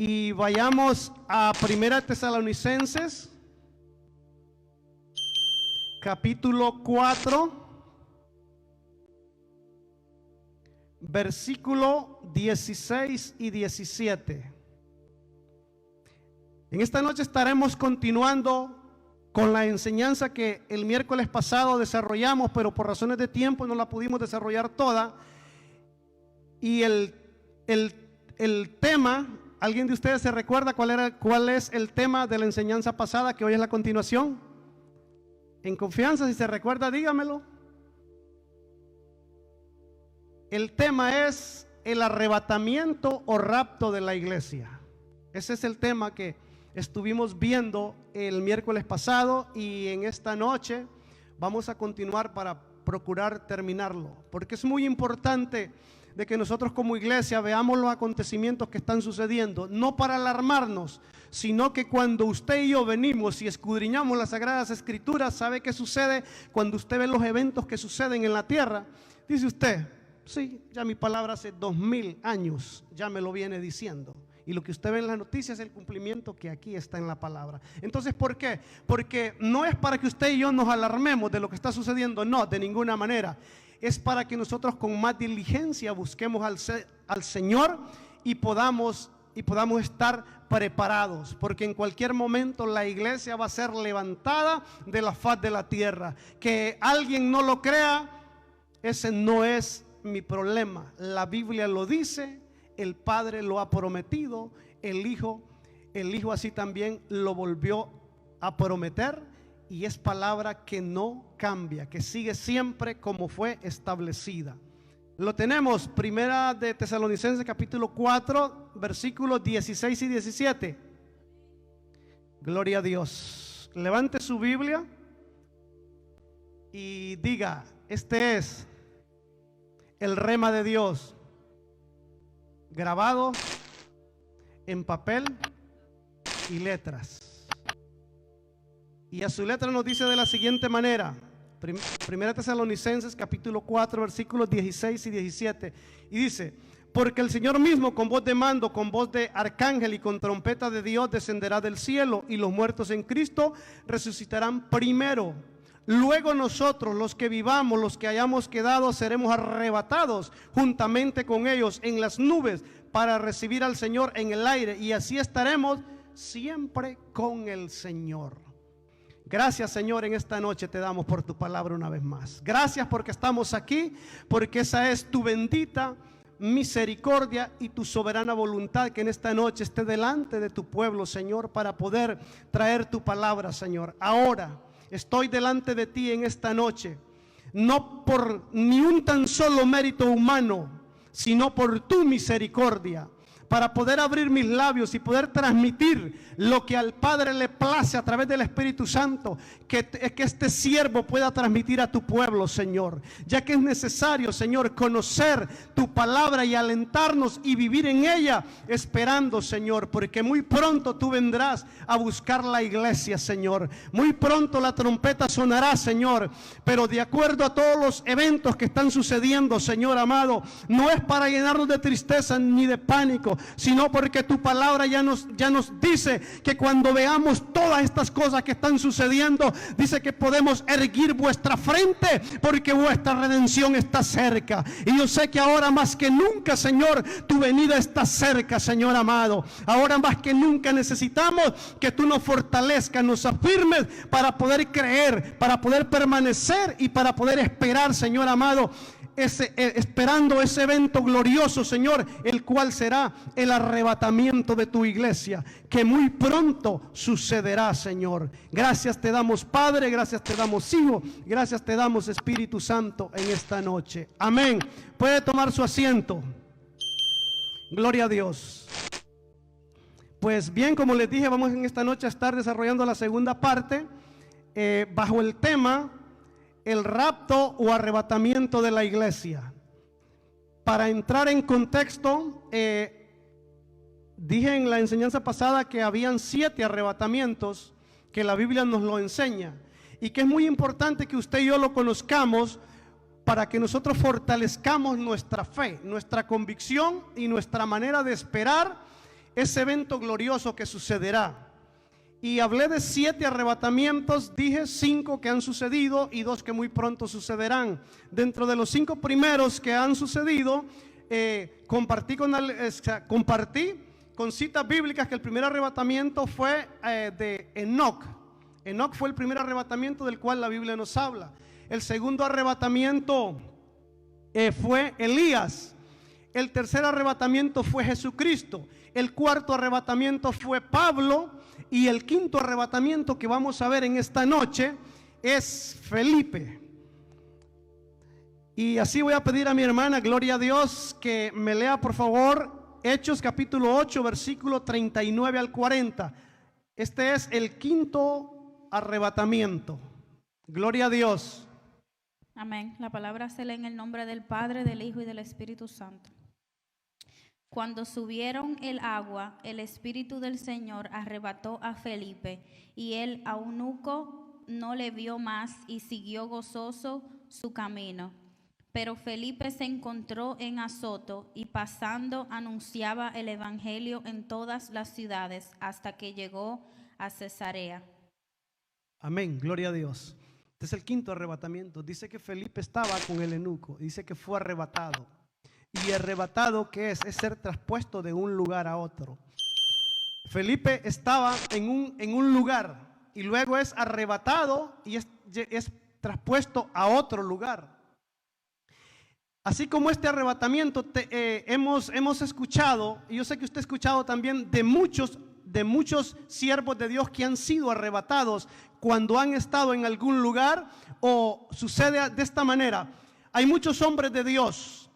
y vayamos a Primera Tesalonicenses, capítulo 4, versículo 16 y 17. En esta noche estaremos continuando con la enseñanza que el miércoles pasado desarrollamos, pero por razones de tiempo no la pudimos desarrollar toda. Y el tema, ¿alguien de ustedes se recuerda cuál es el tema de la enseñanza pasada, que hoy es la continuación? En confianza, si se recuerda, dígamelo. El tema es el arrebatamiento o rapto de la iglesia. Ese es el tema que estuvimos viendo el miércoles pasado, y en esta noche vamos a continuar para procurar terminarlo, porque es muy importante de que nosotros como iglesia veamos los acontecimientos que están sucediendo, no para alarmarnos, sino que cuando usted y yo venimos y escudriñamos las Sagradas Escrituras, ¿sabe qué sucede cuando usted ve los eventos que suceden en la tierra? Dice usted: sí, ya mi palabra hace 2000 años ya me lo viene diciendo. Y lo que usted ve en las noticias es el cumplimiento que aquí está en la palabra. Entonces, ¿por qué? Porque no es para que usted y yo nos alarmemos de lo que está sucediendo, no, de ninguna manera. Es para que nosotros con más diligencia busquemos al Señor y podamos estar preparados, porque en cualquier momento la iglesia va a ser levantada de la faz de la tierra. Que alguien no lo crea, ese no es mi problema. La Biblia lo dice, el Padre lo ha prometido, el Hijo así también lo volvió a prometer, y es palabra que no cambia, que sigue siempre como fue establecida. Lo tenemos, Primera de Tesalonicenses capítulo 4, versículos 16 y 17. Gloria a Dios. Levante su Biblia y diga: este es el rema de Dios, grabado en papel y letras. Y a su letra nos dice de la siguiente manera: Primera Tesalonicenses capítulo 4 versículos 16 y 17. Y dice: porque el Señor mismo con voz de mando, con voz de arcángel y con trompeta de Dios descenderá del cielo, y los muertos en Cristo resucitarán primero. Luego nosotros, los que vivamos, los que hayamos quedado, seremos arrebatados juntamente con ellos en las nubes para recibir al Señor en el aire, y así estaremos siempre con el Señor. Gracias, Señor, en esta noche te damos por tu palabra una vez más. Gracias porque estamos aquí, porque esa es tu bendita misericordia y tu soberana voluntad, que en esta noche esté delante de tu pueblo, Señor, para poder traer tu palabra, Señor. Ahora estoy delante de ti en esta noche, no por ni un tan solo mérito humano, sino por tu misericordia, para poder abrir mis labios y poder transmitir lo que al Padre le place a través del Espíritu Santo, que este siervo pueda transmitir a tu pueblo, Señor, ya que es necesario, Señor, conocer tu palabra y alentarnos y vivir en ella, esperando, Señor, porque muy pronto tú vendrás a buscar la iglesia, Señor. Muy pronto la trompeta sonará, Señor, pero de acuerdo a todos los eventos que están sucediendo, Señor amado, no es para llenarnos de tristeza ni de pánico, sino porque tu palabra ya nos dice que cuando veamos todas estas cosas que están sucediendo, dice que podemos erguir vuestra frente, porque vuestra redención está cerca. Y yo sé que ahora más que nunca, Señor, tu venida está cerca, Señor amado. Ahora más que nunca necesitamos que tú nos fortalezcas, nos afirmes para poder creer, para poder permanecer y para poder esperar, Señor amado, esperando ese evento glorioso, Señor, el cual será el arrebatamiento de tu iglesia, que muy pronto sucederá, Señor. Gracias te damos, Padre, gracias te damos, Hijo, gracias te damos, Espíritu Santo, en esta noche. Amén. Puede tomar su asiento. Gloria a Dios. Pues bien, como les dije, vamos en esta noche a estar desarrollando la segunda parte, bajo el tema el rapto o arrebatamiento de la iglesia. Para entrar en contexto, dije en la enseñanza pasada que habían 7 arrebatamientos, que la Biblia nos lo enseña, y que es muy importante que usted y yo lo conozcamos para que nosotros fortalezcamos nuestra fe, nuestra convicción y nuestra manera de esperar ese evento glorioso que sucederá. Y hablé de 7 arrebatamientos, dije 5 que han sucedido y 2 que muy pronto sucederán. Dentro de los 5 primeros que han sucedido, compartí con citas bíblicas que el primer arrebatamiento fue de Enoc. Enoc fue el primer arrebatamiento del cual la Biblia nos habla. El segundo arrebatamiento fue Elías. El tercer arrebatamiento fue Jesucristo. El cuarto arrebatamiento fue Pablo. Y el quinto arrebatamiento que vamos a ver en esta noche es Felipe. Y así voy a pedir a mi hermana, gloria a Dios, que me lea por favor Hechos capítulo 8, versículo 39 al 40. Este es el quinto arrebatamiento. Gloria a Dios. Amén. La palabra se lee en el nombre del Padre, del Hijo y del Espíritu Santo. Cuando subieron el agua, el Espíritu del Señor arrebató a Felipe, y el eunuco no le vio más y siguió gozoso su camino. Pero Felipe se encontró en Azoto y pasando anunciaba el evangelio en todas las ciudades hasta que llegó a Cesarea. Amén, gloria a Dios. Este es el quinto arrebatamiento. Dice que Felipe estaba con el eunuco, dice que fue arrebatado. Y arrebatado, ¿qué es? Es ser traspuesto de un lugar a otro. Felipe estaba en un lugar y luego es arrebatado y es traspuesto a otro lugar. Así como este arrebatamiento hemos escuchado, y yo sé que usted ha escuchado también de muchos siervos de Dios que han sido arrebatados cuando han estado en algún lugar, o sucede de esta manera. Hay muchos hombres de Dios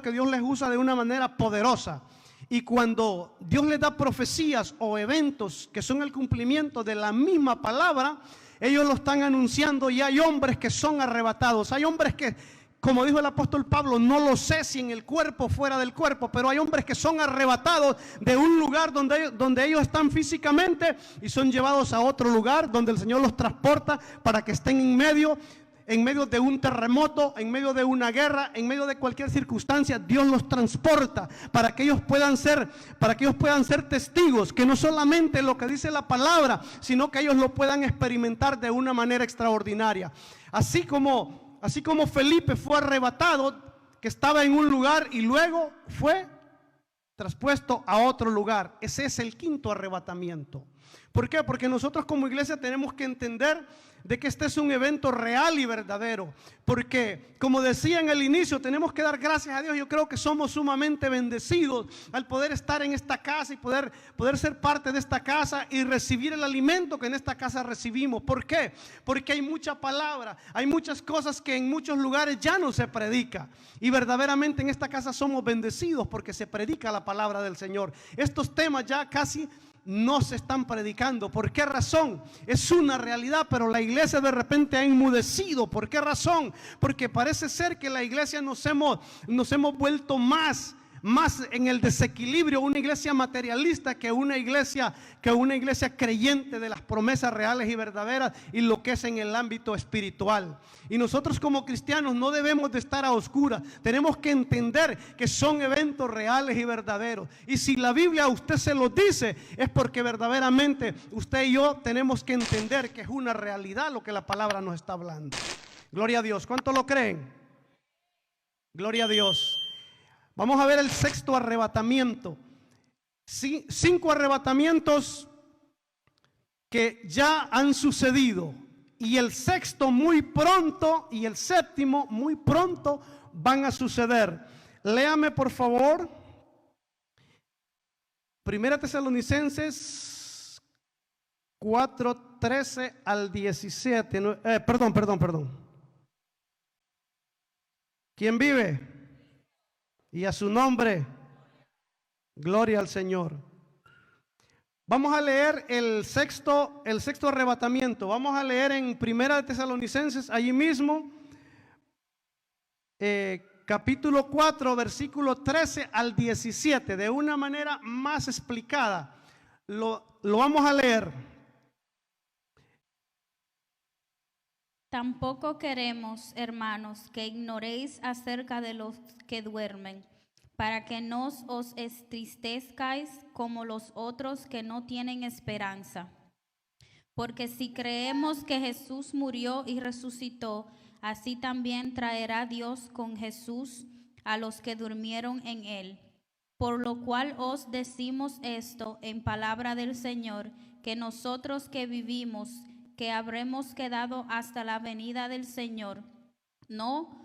que Dios les usa de una manera poderosa. Y cuando Dios les da profecías o eventos que son el cumplimiento de la misma palabra, ellos lo están anunciando y hay hombres que son arrebatados. Hay hombres que, como dijo el apóstol Pablo, no lo sé si en el cuerpo o fuera del cuerpo, pero hay hombres que son arrebatados de un lugar donde ellos están físicamente y son llevados a otro lugar donde el Señor los transporta para que estén en medio de un terremoto, en medio de una guerra, en medio de cualquier circunstancia. Dios los transporta para que ellos puedan ser testigos, que no solamente lo que dice la palabra, sino que ellos lo puedan experimentar de una manera extraordinaria. Así como Felipe fue arrebatado, que estaba en un lugar y luego fue traspuesto a otro lugar. Ese es el quinto arrebatamiento. ¿Por qué? Porque nosotros como iglesia tenemos que entender de que este es un evento real y verdadero. Porque, como decía en el inicio, tenemos que dar gracias a Dios. Yo creo que somos sumamente bendecidos al poder estar en esta casa y poder ser parte de esta casa y recibir el alimento que en esta casa recibimos. ¿Por qué? Porque hay mucha palabra, hay muchas cosas que en muchos lugares ya no se predica. Y verdaderamente en esta casa somos bendecidos porque se predica la palabra del Señor. Estos temas ya casi no se están predicando. ¿Por qué razón? Es una realidad, pero la iglesia de repente ha enmudecido. ¿Por qué razón? Porque parece ser que la iglesia nos hemos vuelto más en el desequilibrio, una iglesia materialista que una iglesia creyente de las promesas reales y verdaderas y lo que es en el ámbito espiritual. Y nosotros como cristianos no debemos de estar a oscuras. Tenemos que entender que son eventos reales y verdaderos. Y si la Biblia a usted se lo dice, es porque verdaderamente usted y yo tenemos que entender que es una realidad lo que la palabra nos está hablando. Gloria a Dios. ¿Cuánto lo creen? Gloria a Dios. Vamos a ver el sexto arrebatamiento. 5 arrebatamientos que ya han sucedido. Y el sexto muy pronto y el séptimo muy pronto van a suceder. Léame por favor. Primera Tesalonicenses 4:13 al 17. Perdón. ¿Quién vive? Y a su nombre, gloria al Señor. Vamos a leer el sexto arrebatamiento. Vamos a leer en Primera de Tesalonicenses, allí mismo, capítulo 4, versículo 13 al 17, de una manera más explicada. Lo vamos a leer. Tampoco queremos, hermanos, que ignoréis acerca de los que duermen, para que no os entristezcáis como los otros que no tienen esperanza. Porque si creemos que Jesús murió y resucitó, así también traerá Dios con Jesús a los que durmieron en él. Por lo cual os decimos esto en palabra del Señor, que nosotros que vivimos, que habremos quedado hasta la venida del Señor, no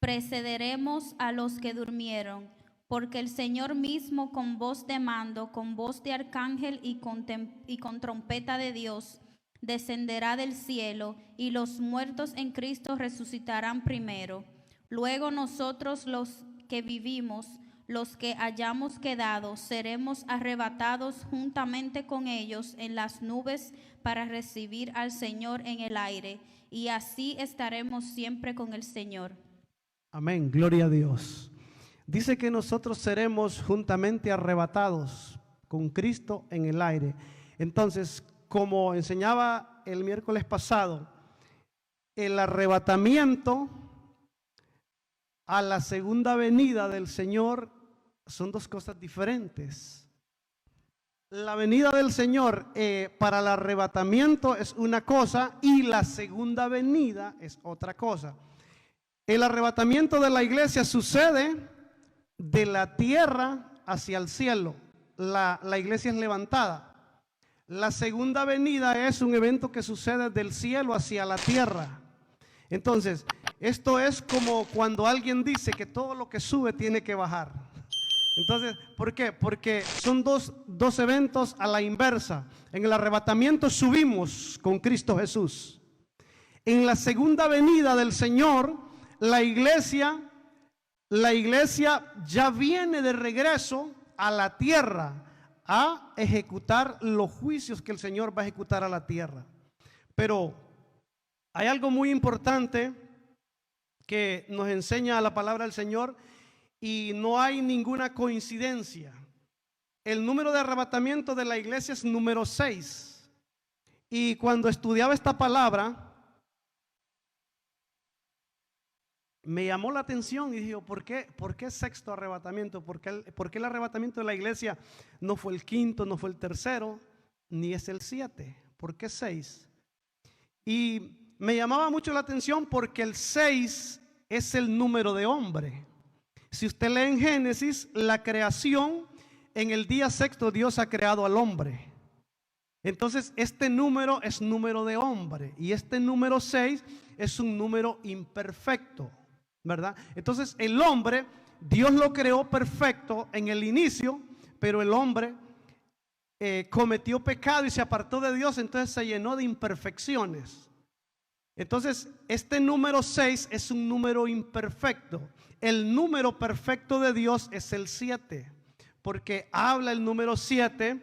precederemos a los que durmieron, porque el Señor mismo con voz de mando, con voz de arcángel y con trompeta de Dios, descenderá del cielo, y los muertos en Cristo resucitarán primero. Luego nosotros los que vivimos, los que hayamos quedado, seremos arrebatados juntamente con ellos en las nubes para recibir al Señor en el aire, y así estaremos siempre con el Señor. Amén, gloria a Dios. Dice que nosotros seremos juntamente arrebatados con Cristo en el aire. Entonces, como enseñaba el miércoles pasado, el arrebatamiento a la segunda venida del Señor son dos cosas diferentes. La venida del Señor para el arrebatamiento es una cosa y la segunda venida es otra cosa. El arrebatamiento de la iglesia sucede de la tierra hacia el cielo. La iglesia es levantada. La segunda venida es un evento que sucede del cielo hacia la tierra. Entonces, esto es como cuando alguien dice que todo lo que sube tiene que bajar. Entonces, ¿por qué? Porque son dos eventos a la inversa. En el arrebatamiento subimos con Cristo Jesús. En la segunda venida del Señor, la iglesia ya viene de regreso a la tierra a ejecutar los juicios que el Señor va a ejecutar a la tierra. Pero hay algo muy importante que nos enseña la palabra del Señor y no hay ninguna coincidencia. El número de arrebatamiento de la iglesia es número 6. Y cuando estudiaba esta palabra, me llamó la atención y dije, ¿por qué sexto arrebatamiento? ¿Por qué el arrebatamiento de la iglesia no fue el quinto, no fue el tercero, ni es el 7? ¿Por qué 6? Y me llamaba mucho la atención porque el 6 es el número de hombre. Si usted lee en Génesis, la creación, en el día sexto Dios ha creado al hombre. Entonces este número es número de hombre y este número 6 es un número imperfecto, ¿verdad? Entonces el hombre, Dios lo creó perfecto en el inicio, pero el hombre cometió pecado y se apartó de Dios, entonces se llenó de imperfecciones. Entonces este número 6 es un número imperfecto. El número perfecto de Dios es el 7, porque habla el número 7,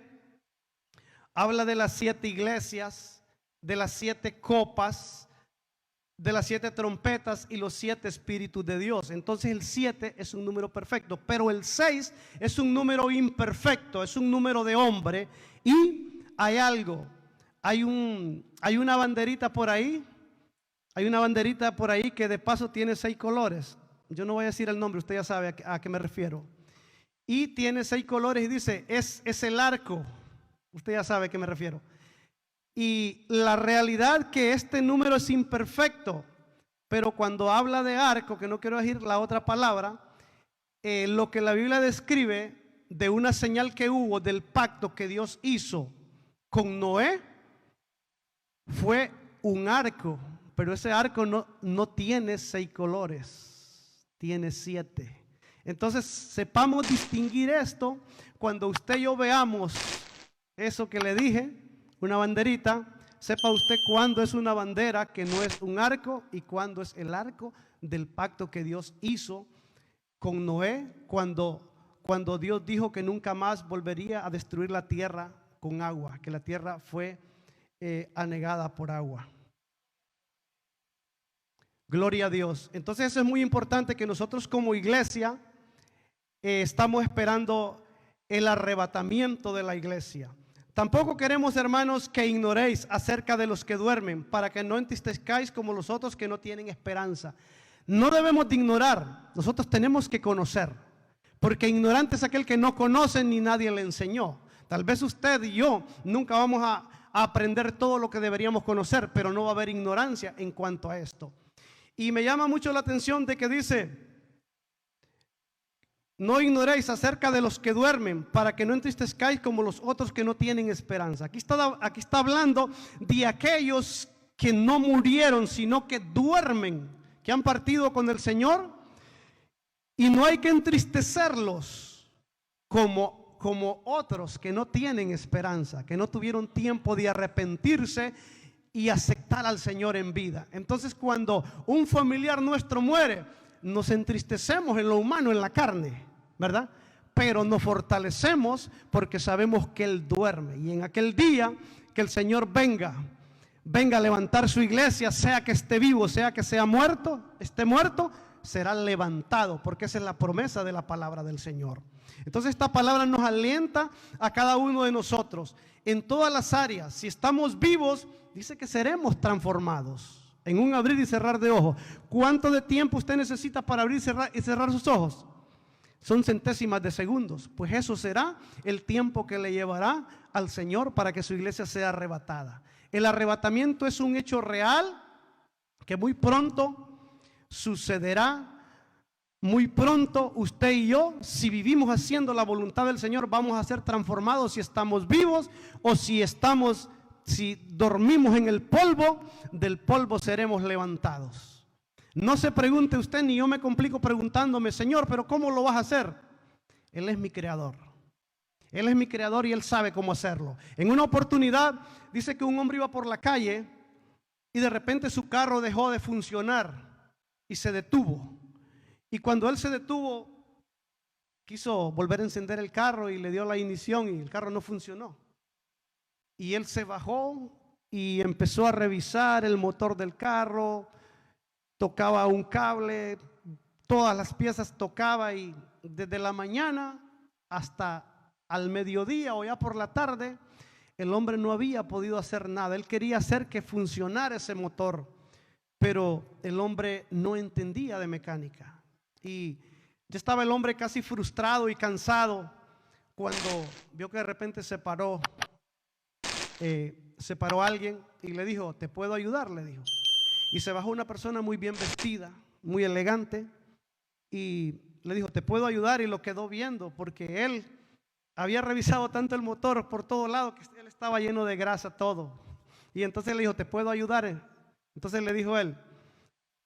habla de las 7 iglesias, de las 7 copas, de las 7 trompetas y los 7 espíritus de Dios. Entonces el 7 es un número perfecto, pero el 6 es un número imperfecto, es un número de hombre. Y hay algo, hay una banderita por ahí, que de paso tiene 6 colores. Yo no voy a decir el nombre, usted ya sabe a qué me refiero. Y tiene 6 colores y dice, es el arco. Usted ya sabe a qué me refiero. Y la realidad que este número es imperfecto, pero cuando habla de arco, que no quiero decir la otra palabra, lo que la Biblia describe de una señal que hubo del pacto que Dios hizo con Noé, fue un arco, pero ese arco no tiene 6 colores, tiene 7. Entonces sepamos distinguir esto. Cuando usted y yo veamos eso que le dije, una banderita, sepa usted cuándo es una bandera que no es un arco y cuándo es el arco del pacto que Dios hizo con Noé, cuando Dios dijo que nunca más volvería a destruir la tierra con agua, que la tierra fue anegada por agua. Gloria a Dios. Entonces eso es muy importante, que nosotros como iglesia estamos esperando el arrebatamiento de la iglesia. Tampoco queremos, hermanos, que ignoréis acerca de los que duermen, para que no entristezcáis como los otros que no tienen esperanza. No debemos de ignorar, nosotros tenemos que conocer, porque ignorante es aquel que no conoce ni nadie le enseñó. Tal vez usted y yo nunca vamos a aprender todo lo que deberíamos conocer, pero no va a haber ignorancia en cuanto a esto. Y me llama mucho la atención de que dice: no ignoréis acerca de los que duermen, para que no entristezcáis como los otros que no tienen esperanza. Aquí está hablando de aquellos que no murieron, sino que duermen, que han partido con el Señor, y no hay que entristecerlos como otros que no tienen esperanza, que no tuvieron tiempo de arrepentirse y aceptar al Señor en vida. Entonces, cuando un familiar nuestro muere, nos entristecemos en lo humano, en la carne, ¿verdad? Pero nos fortalecemos porque sabemos que Él duerme, y en aquel día que el Señor venga a levantar su iglesia, sea que esté vivo, sea que sea muerto, esté muerto, será levantado, porque esa es la promesa de la palabra del Señor. Entonces esta palabra nos alienta a cada uno de nosotros en todas las áreas. Si estamos vivos, dice que seremos transformados en un abrir y cerrar de ojos. ¿Cuánto de tiempo usted necesita para abrir y cerrar sus ojos? Son centésimas de segundos. Pues eso será el tiempo que le llevará al Señor para que su iglesia sea arrebatada. El arrebatamiento es un hecho real que muy pronto sucederá. Muy pronto usted y yo, si vivimos haciendo la voluntad del Señor, vamos a ser transformados si estamos vivos, o si dormimos en el polvo, del polvo seremos levantados. No se pregunte usted, ni yo me complico preguntándome: Señor, pero ¿cómo lo vas a hacer? Él es mi creador. Él es mi creador y Él sabe cómo hacerlo. En una oportunidad dice que un hombre iba por la calle y de repente su carro dejó de funcionar y se detuvo. Y cuando él se detuvo, quiso volver a encender el carro y le dio la ignición y el carro no funcionó. Y él se bajó y empezó a revisar el motor del carro, tocaba un cable, todas las piezas tocaba, y desde la mañana hasta al mediodía o ya por la tarde, el hombre no había podido hacer nada. Él quería hacer que funcionara ese motor, pero el hombre no entendía de mecánica. Y ya estaba el hombre casi frustrado y cansado cuando vio que de repente se paró alguien y le dijo: ¿te puedo ayudar?, le dijo. Y se bajó una persona muy bien vestida, muy elegante, y le dijo: ¿te puedo ayudar? Y lo quedó viendo, porque él había revisado tanto el motor por todo lado que él estaba lleno de grasa todo. Y entonces le dijo: ¿te puedo ayudar? Entonces le dijo él,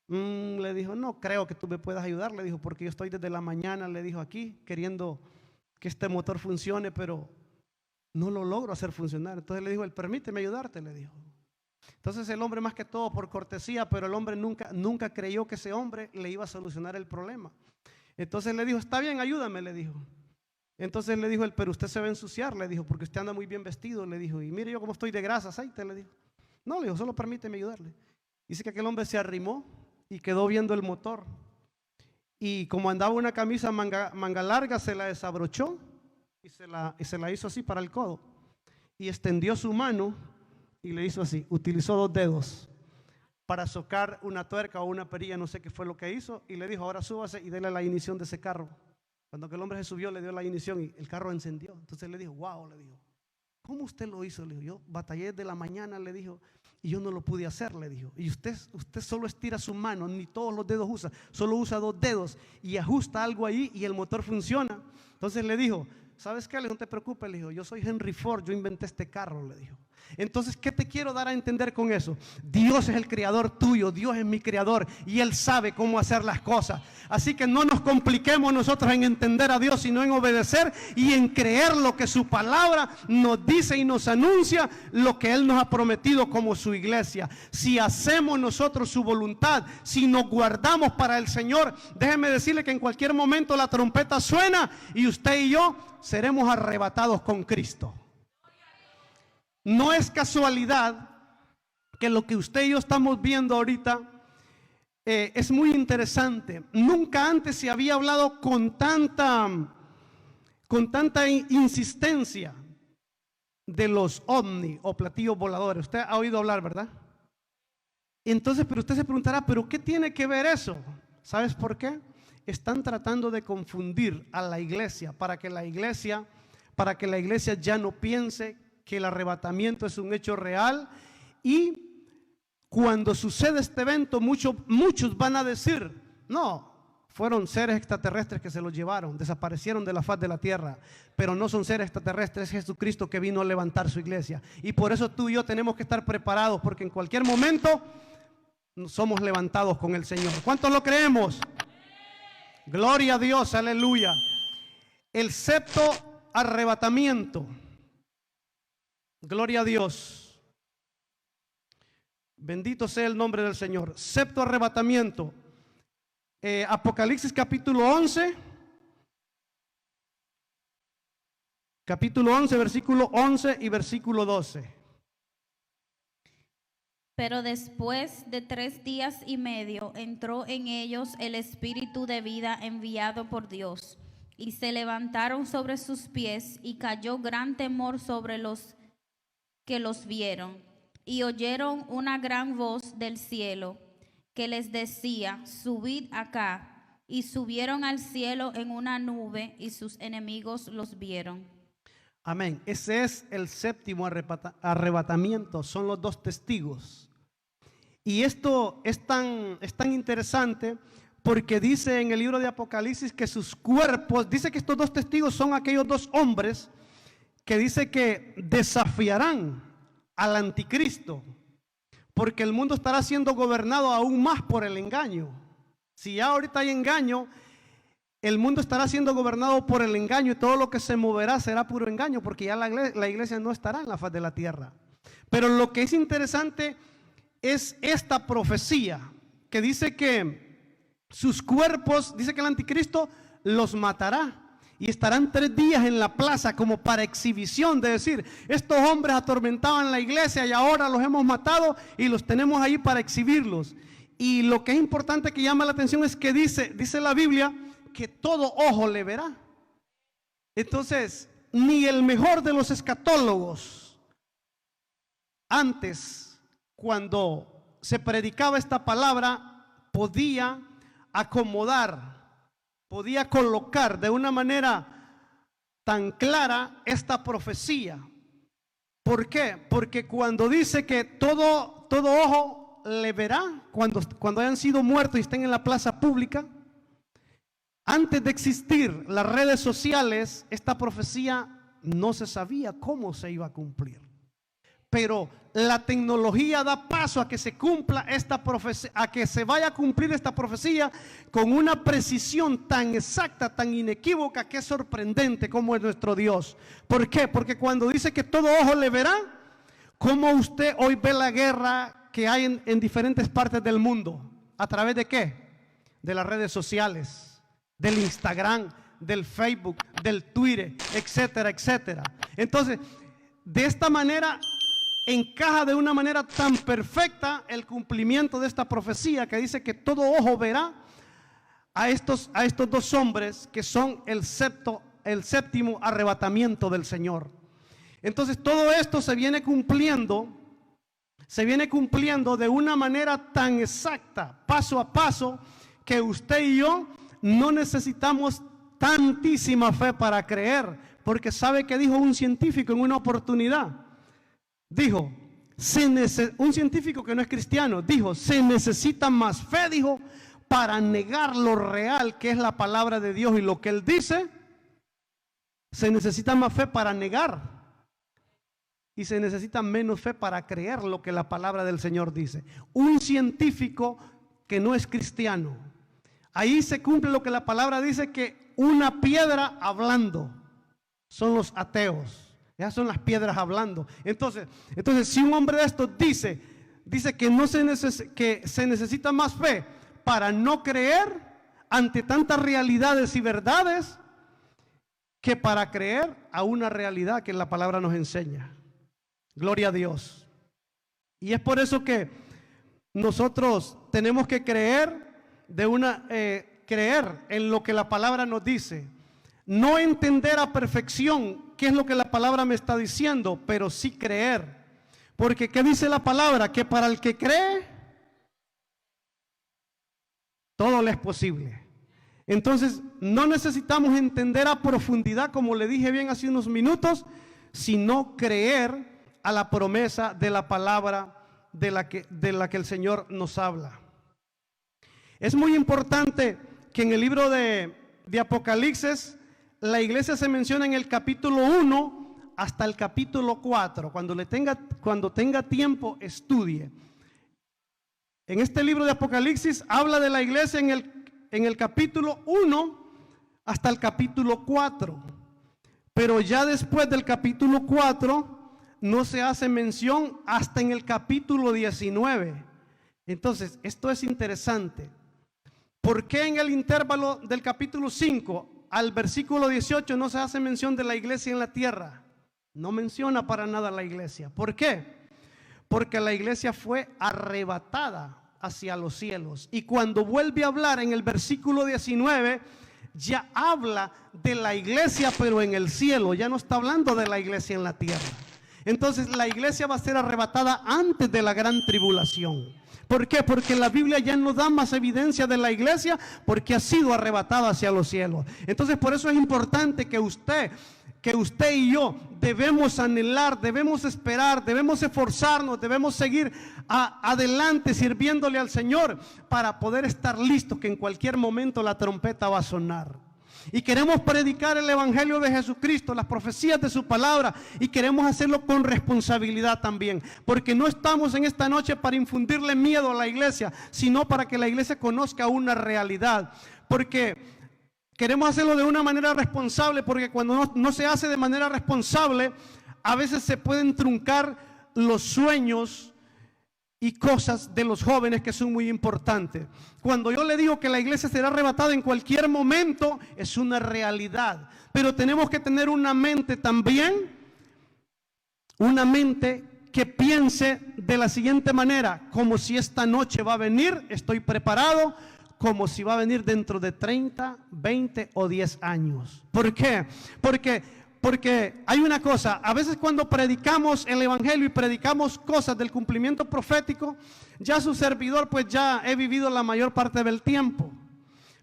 le dijo: no creo que tú me puedas ayudar, le dijo, porque yo estoy desde la mañana, le dijo, aquí queriendo que este motor funcione, pero no lo logro hacer funcionar. Entonces le dijo él: permíteme ayudarte, le dijo. Entonces el hombre, más que todo por cortesía, pero el hombre nunca creyó que ese hombre le iba a solucionar el problema. Entonces le dijo: está bien, ayúdame, le dijo. Entonces le dijo él: pero usted se va a ensuciar, le dijo, porque usted anda muy bien vestido, le dijo, y mire yo cómo estoy de grasa, aceite, le dijo. No, le dijo, solo permíteme ayudarle. Dice que aquel hombre se arrimó y quedó viendo el motor, y como andaba una camisa manga larga, se la desabrochó y se la hizo así para el codo, y extendió su mano y le hizo así, utilizó 2 dedos para socar una tuerca o una perilla, no sé qué fue lo que hizo, y le dijo: ahora súbase y dele la ignición de ese carro. Cuando el hombre se subió, le dio la ignición y el carro encendió. Entonces le dijo: wow, le dijo, ¿cómo usted lo hizo? Le dijo: yo batallé de la mañana, le dijo, y yo no lo pude hacer, le dijo. Y usted solo estira su mano, ni todos los dedos usa, solo usa 2 dedos y ajusta algo ahí y el motor funciona. Entonces le dijo: ¿sabes qué? Le dijo: no te preocupes, le dijo, yo soy Henry Ford, yo inventé este carro, le dijo. Entonces, ¿qué te quiero dar a entender con eso? Dios es el creador tuyo, Dios es mi creador, y Él sabe cómo hacer las cosas. Así que no nos compliquemos nosotros en entender a Dios, sino en obedecer y en creer lo que su palabra nos dice y nos anuncia, lo que Él nos ha prometido como su iglesia. Si hacemos nosotros su voluntad, si nos guardamos para el Señor, déjeme decirle que en cualquier momento la trompeta suena y usted y yo seremos arrebatados con Cristo. No es casualidad que lo que usted y yo estamos viendo ahorita es muy interesante. Nunca antes se había hablado con tanta insistencia de los ovni o platillos voladores. Usted ha oído hablar, ¿verdad? Entonces, pero usted se preguntará: ¿pero qué tiene que ver eso? ¿Sabes por qué? están tratando de confundir a la iglesia para que la iglesia ya no piense que el arrebatamiento es un hecho real. Y cuando sucede este evento, muchos van a decir: no, fueron seres extraterrestres que se los llevaron, desaparecieron de la faz de la tierra. Pero no son seres extraterrestres, es Jesucristo que vino a levantar su iglesia. Y por eso tú y yo tenemos que estar preparados, porque en cualquier momento somos levantados con el Señor. ¿Cuántos lo creemos? Gloria a Dios, aleluya. El sexto arrebatamiento. Gloria a Dios. Bendito sea el nombre del Señor. Sexto arrebatamiento. Apocalipsis capítulo 11. Capítulo 11, versículo 11 y versículo 12. Pero después de 3 días y medio entró en ellos el espíritu de vida enviado por Dios, y se levantaron sobre sus pies, y cayó gran temor sobre los que los vieron, y oyeron una gran voz del cielo que les decía: subid acá. Y subieron al cielo en una nube, y sus enemigos los vieron. Amén. Ese es el séptimo arrebatamiento. Son los 2 testigos. Y esto es tan interesante porque dice en el libro de Apocalipsis que sus cuerpos, dice que estos 2 testigos son aquellos 2 hombres que dice que desafiarán al anticristo, porque el mundo estará siendo gobernado aún más por el engaño. Si ya ahorita hay engaño, el mundo estará siendo gobernado por el engaño, y todo lo que se moverá será puro engaño, porque ya la iglesia no estará en la faz de la tierra. Pero lo que es interesante es esta profecía que dice que sus cuerpos, dice que el anticristo los matará, y estarán 3 días en la plaza como para exhibición, de decir: estos hombres atormentaban la iglesia y ahora los hemos matado y los tenemos ahí para exhibirlos. Y lo que es importante, que llama la atención, es que dice la Biblia que todo ojo le verá. Entonces, ni el mejor de los escatólogos, antes, cuando se predicaba esta palabra, podía acomodar, podía colocar de una manera tan clara esta profecía. ¿Por qué? Porque cuando dice que todo ojo le verá, cuando hayan sido muertos y estén en la plaza pública, antes de existir las redes sociales, esta profecía no se sabía cómo se iba a cumplir. Pero la tecnología da paso a que se cumpla esta profecía, a que se vaya a cumplir esta profecía con una precisión tan exacta, tan inequívoca, que es sorprendente como es nuestro Dios. ¿Por qué? Porque cuando dice que todo ojo le verá, como usted hoy ve la guerra que hay en diferentes partes del mundo, ¿a través de qué? De las redes sociales, del Instagram, del Facebook, del Twitter, etcétera, etcétera. Entonces, de esta manera encaja de una manera tan perfecta el cumplimiento de esta profecía, que dice que todo ojo verá a estos 2 hombres que son el séptimo arrebatamiento del Señor. Entonces todo esto se viene cumpliendo de una manera tan exacta, paso a paso, que usted y yo no necesitamos tantísima fe para creer, porque sabe que dijo un científico en una oportunidad. Dijo, un científico que no es cristiano, dijo: se necesita más fe, dijo, para negar lo real que es la palabra de Dios y lo que Él dice. Se necesita más fe para negar, y se necesita menos fe para creer lo que la palabra del Señor dice. Un científico que no es cristiano, ahí se cumple lo que la palabra dice, que una piedra hablando. Son los ateos. Ya son las piedras hablando. Entonces, si un hombre de estos dice que se necesita más fe para no creer ante tantas realidades y verdades, que para creer a una realidad que la palabra nos enseña. Gloria a Dios. Y es por eso que nosotros tenemos que creer en lo que la palabra nos dice. No entender a perfección qué es lo que la palabra me está diciendo, pero sí creer. Porque ¿qué dice la palabra? Que para el que cree, todo le es posible. Entonces, no necesitamos entender a profundidad, como le dije bien hace unos minutos, sino creer a la promesa de la palabra de la que el Señor nos habla. Es muy importante que en el libro de Apocalipsis, la iglesia se menciona en el capítulo 1 hasta el capítulo 4. Cuando tenga tiempo, estudie. En este libro de Apocalipsis habla de la iglesia en el capítulo 1 hasta el capítulo 4. Pero ya después del capítulo 4 no se hace mención hasta en el capítulo 19. Entonces, esto es interesante. ¿Por qué en el intervalo del capítulo 5 al versículo 18 no se hace mención de la iglesia en la tierra? No menciona para nada la iglesia. ¿Por qué? Porque la iglesia fue arrebatada hacia los cielos. Y cuando vuelve a hablar en el versículo 19, ya habla de la iglesia, pero en el cielo. Ya no está hablando de la iglesia en la tierra. Entonces la iglesia va a ser arrebatada antes de la gran tribulación. ¿Por qué? Porque la Biblia ya no da más evidencia de la iglesia, porque ha sido arrebatada hacia los cielos. Entonces por eso es importante que usted y yo debemos anhelar, debemos esperar, debemos esforzarnos, debemos seguir adelante sirviéndole al Señor para poder estar listos, que en cualquier momento la trompeta va a sonar. Y queremos predicar el evangelio de Jesucristo, las profecías de su palabra, y queremos hacerlo con responsabilidad también, porque no estamos en esta noche para infundirle miedo a la iglesia, sino para que la iglesia conozca una realidad, porque queremos hacerlo de una manera responsable, porque cuando no se hace de manera responsable, a veces se pueden truncar los sueños y cosas de los jóvenes que son muy importantes. Cuando yo le digo que la iglesia será arrebatada en cualquier momento, es una realidad. Pero tenemos que tener una mente también, una mente que piense de la siguiente manera: como si esta noche va a venir, estoy preparado, como si va a venir dentro de 30, 20 o 10 años. ¿Por qué? Porque hay una cosa, a veces cuando predicamos el evangelio y predicamos cosas del cumplimiento profético, ya su servidor pues ya he vivido la mayor parte del tiempo.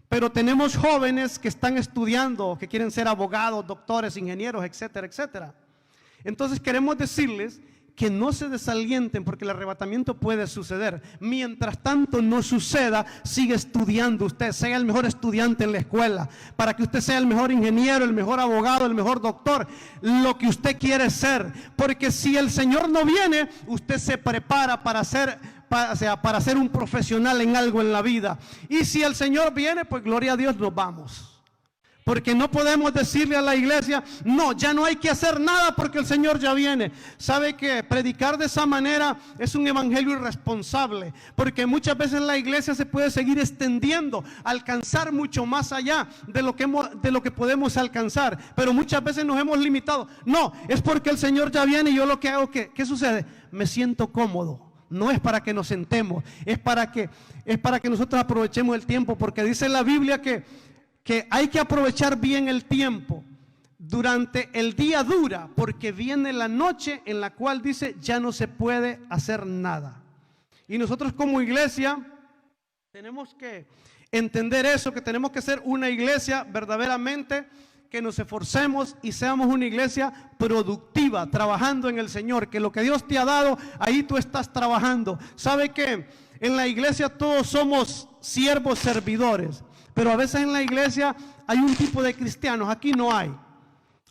Pero tenemos jóvenes que están estudiando, que quieren ser abogados, doctores, ingenieros, etcétera, etcétera. Entonces queremos decirles que no se desalienten, porque el arrebatamiento puede suceder. Mientras tanto no suceda, sigue estudiando usted, sea el mejor estudiante en la escuela, para que usted sea el mejor ingeniero, el mejor abogado, el mejor doctor, lo que usted quiere ser. Porque si el Señor no viene, usted se prepara para ser un profesional en algo en la vida. Y si el Señor viene, pues gloria a Dios, nos vamos. Porque no podemos decirle a la iglesia: no, ya no hay que hacer nada porque el Señor ya viene. ¿Sabe que predicar de esa manera es un evangelio irresponsable? Porque muchas veces la iglesia se puede seguir extendiendo, alcanzar mucho más allá de lo que podemos alcanzar. Pero muchas veces nos hemos limitado. No, es porque el Señor ya viene y yo lo que hago, ¿qué sucede? Me siento cómodo. No es para que nos sentemos, es para que nosotros aprovechemos el tiempo, porque dice la Biblia que hay que aprovechar bien el tiempo. Durante el día dura, porque viene la noche en la cual dice ya no se puede hacer nada. Y nosotros como iglesia tenemos que entender eso, que tenemos que ser una iglesia verdaderamente que nos esforcemos y seamos una iglesia productiva, trabajando en el Señor, que lo que Dios te ha dado, ahí tú estás trabajando. ¿Sabe qué? En la iglesia todos somos siervos, servidores. Pero a veces en la iglesia hay un tipo de cristianos, aquí no hay.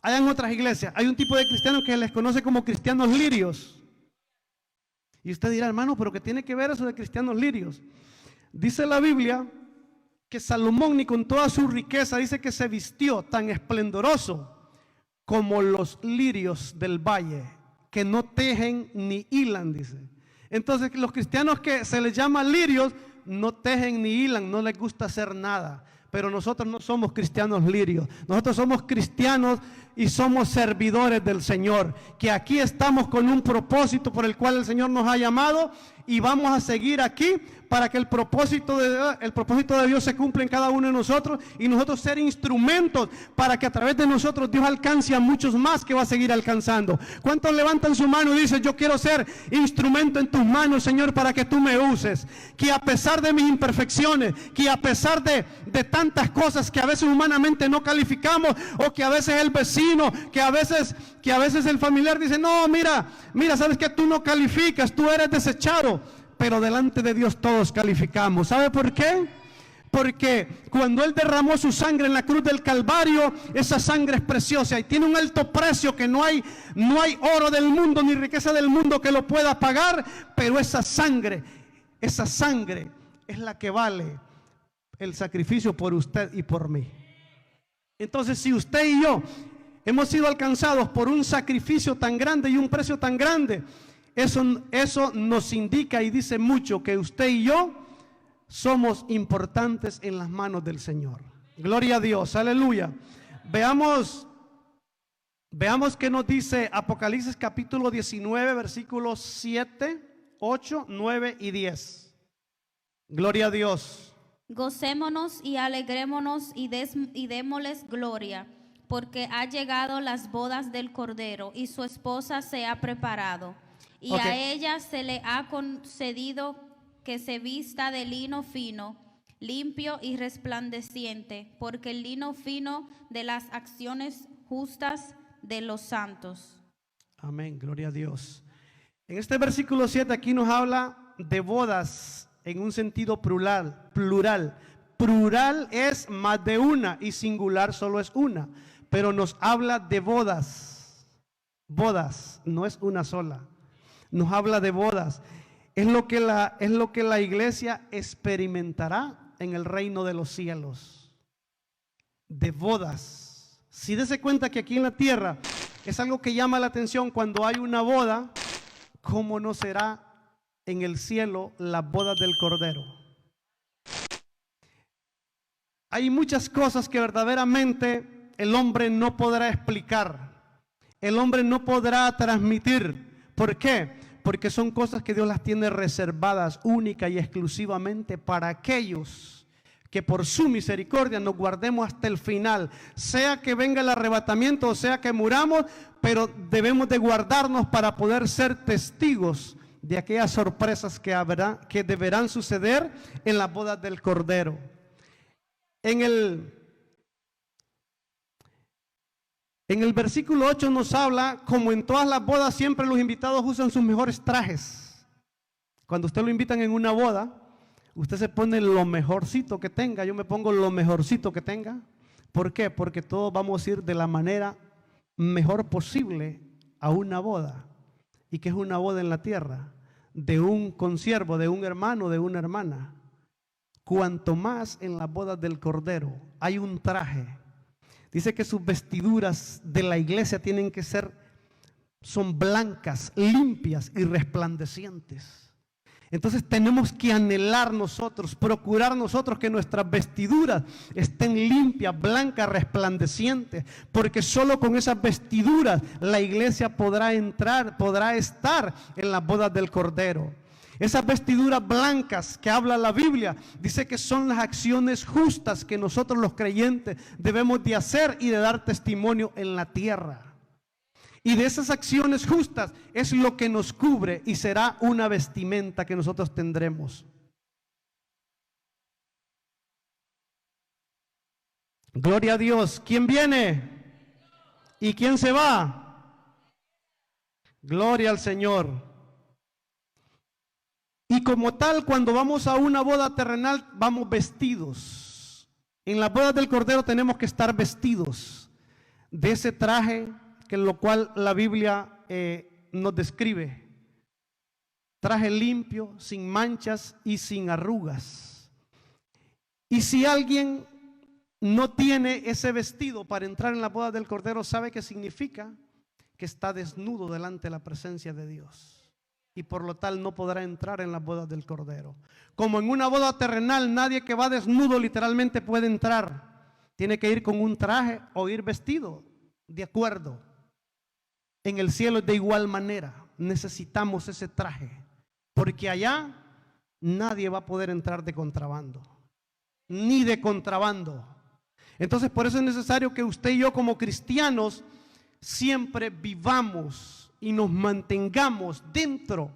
Hay en otras iglesias, hay un tipo de cristianos que se les conoce como cristianos lirios. Y usted dirá: hermano, ¿pero qué tiene que ver eso de cristianos lirios? Dice la Biblia que Salomón, ni con toda su riqueza, dice que se vistió tan esplendoroso como los lirios del valle, que no tejen ni hilan, dice. Entonces los cristianos que se les llama lirios no tejen ni hilan, no les gusta hacer nada. Pero nosotros no somos cristianos lirios, nosotros somos cristianos y somos servidores del Señor, que aquí estamos con un propósito por el cual el Señor nos ha llamado y vamos a seguir aquí para que el propósito de Dios se cumpla en cada uno de nosotros y nosotros ser instrumentos para que a través de nosotros Dios alcance a muchos más que va a seguir alcanzando. ¿Cuántos levantan su mano y dicen: yo quiero ser instrumento en tus manos, Señor, para que tú me uses? Que a pesar de mis imperfecciones, que a pesar de tantas cosas que a veces humanamente no calificamos, o que a veces el vecino, que a veces el familiar dice: no, mira, sabes que tú no calificas, tú eres desechado. Pero delante de Dios todos calificamos. ¿Sabe por qué? Porque cuando Él derramó su sangre en la cruz del Calvario, esa sangre es preciosa y tiene un alto precio que no hay oro del mundo ni riqueza del mundo que lo pueda pagar. Pero esa sangre es la que vale el sacrificio por usted y por mí. Entonces, si usted y yo hemos sido alcanzados por un sacrificio tan grande y un precio tan grande, eso nos indica y dice mucho que usted y yo somos importantes en las manos del Señor. Gloria a Dios, aleluya. Veamos qué nos dice Apocalipsis capítulo 19, versículos 7, 8, 9 y 10. Gloria a Dios. Gocémonos y alegrémonos y démosles gloria, porque ha llegado las bodas del Cordero y su esposa se ha preparado. Y a ella se le ha concedido que se vista de lino fino, limpio y resplandeciente, porque el lino fino de las acciones justas de los santos. Amén, gloria a Dios. En este versículo 7 aquí nos habla de bodas en un sentido plural. Plural es más de una y singular solo es una, pero nos habla de bodas. Bodas, no es una sola. Nos habla de bodas. Es lo que la iglesia experimentará en el reino de los cielos. De bodas. Si dése cuenta que aquí en la tierra es algo que llama la atención cuando hay una boda, ¿cómo no será en el cielo las bodas del Cordero? Hay muchas cosas que verdaderamente el hombre no podrá explicar. El hombre no podrá transmitir. ¿Por qué? Porque son cosas que Dios las tiene reservadas única y exclusivamente para aquellos que por su misericordia nos guardemos hasta el final, sea que venga el arrebatamiento o sea que muramos, pero debemos de guardarnos para poder ser testigos de aquellas sorpresas que deberán suceder en las bodas del Cordero. En el versículo 8 nos habla, como en todas las bodas siempre los invitados usan sus mejores trajes. Cuando usted lo invitan en una boda, usted se pone lo mejorcito que tenga. Yo me pongo lo mejorcito que tenga. ¿Por qué? Porque todos vamos a ir de la manera mejor posible a una boda. ¿Y qué es una boda en la tierra? De un consiervo, de un hermano, de una hermana. Cuanto más en las bodas del Cordero hay un traje. Dice que sus vestiduras de la iglesia son blancas, limpias y resplandecientes. Entonces tenemos que anhelar nosotros, procurar nosotros que nuestras vestiduras estén limpias, blancas, resplandecientes, porque solo con esas vestiduras la iglesia podrá estar en las bodas del Cordero. Esas vestiduras blancas que habla la Biblia, dice que son las acciones justas que nosotros los creyentes debemos de hacer y de dar testimonio en la tierra. Y de esas acciones justas es lo que nos cubre y será una vestimenta que nosotros tendremos. Gloria a Dios. ¿Quién viene? ¿Y quién se va? Gloria al Señor. Y como tal, cuando vamos a una boda terrenal, vamos vestidos. En las bodas del Cordero tenemos que estar vestidos de ese traje que lo cual la Biblia nos describe. Traje limpio, sin manchas y sin arrugas. Y si alguien no tiene ese vestido para entrar en la boda del Cordero, ¿sabe qué significa? Que está desnudo delante de la presencia de Dios. Y por lo tal no podrá entrar en las bodas del Cordero. Como en una boda terrenal, nadie que va desnudo literalmente puede entrar. Tiene que ir con un traje o ir vestido. De acuerdo. En el cielo de igual manera necesitamos ese traje, porque allá nadie va a poder entrar de contrabando, ni de contrabando. Entonces por eso es necesario que usted y yo como cristianos siempre vivamos y nos mantengamos dentro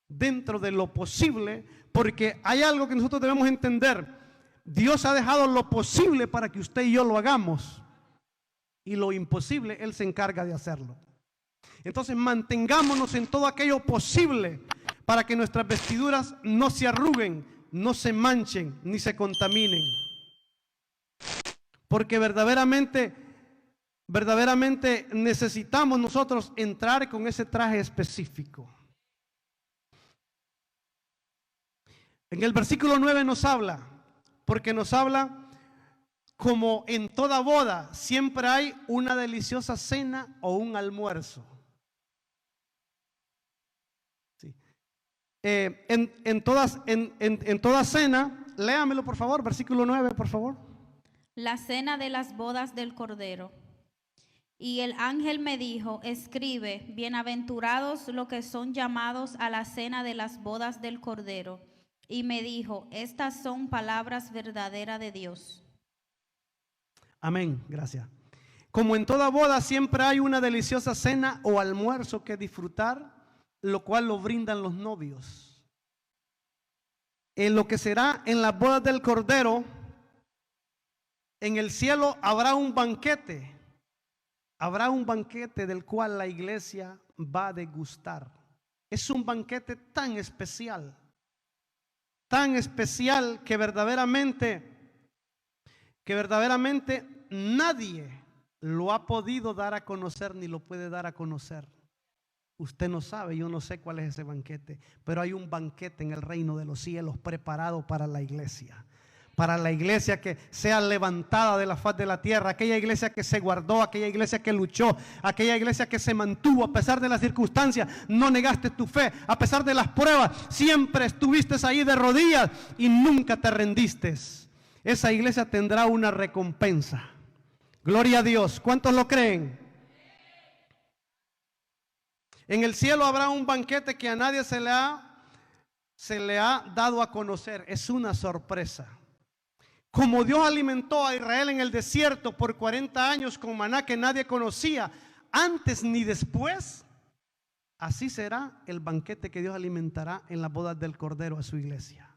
de lo posible, porque hay algo que nosotros debemos entender. Dios ha dejado lo posible para que usted y yo lo hagamos, y lo imposible Él se encarga de hacerlo. Entonces mantengámonos en todo aquello posible para que nuestras vestiduras no se arruguen, no se manchen, ni se contaminen. Porque verdaderamente necesitamos nosotros entrar con ese traje específico. En el versículo 9 nos habla, porque nos habla como en toda boda siempre hay una deliciosa cena o un almuerzo. Sí. En toda cena, léamelo por favor, versículo 9 por favor. La cena de las bodas del Cordero. Y el ángel me dijo, escribe, bienaventurados los que son llamados a la cena de las bodas del Cordero. Y me dijo, estas son palabras verdaderas de Dios. Amén, gracias. Como en toda boda siempre hay una deliciosa cena o almuerzo que disfrutar, lo cual lo brindan los novios. En lo que será en las bodas del Cordero, en el cielo habrá un banquete. Habrá un banquete del cual la iglesia va a degustar. Es un banquete tan especial que verdaderamente nadie lo ha podido dar a conocer ni lo puede dar a conocer. Usted no sabe, yo no sé cuál es ese banquete, pero hay un banquete en el reino de los cielos preparado para la iglesia. Para la iglesia que sea levantada de la faz de la tierra, aquella iglesia que se guardó, aquella iglesia que luchó, aquella iglesia que se mantuvo a pesar de las circunstancias, no negaste tu fe, a pesar de las pruebas, siempre estuviste ahí de rodillas y nunca te rendiste. Esa iglesia tendrá una recompensa. Gloria a Dios. ¿Cuántos lo creen? En el cielo habrá un banquete que a nadie se le ha dado a conocer. Es una sorpresa. Como Dios alimentó a Israel en el desierto por 40 años con maná que nadie conocía, antes ni después, así será el banquete que Dios alimentará en las bodas del Cordero a su iglesia.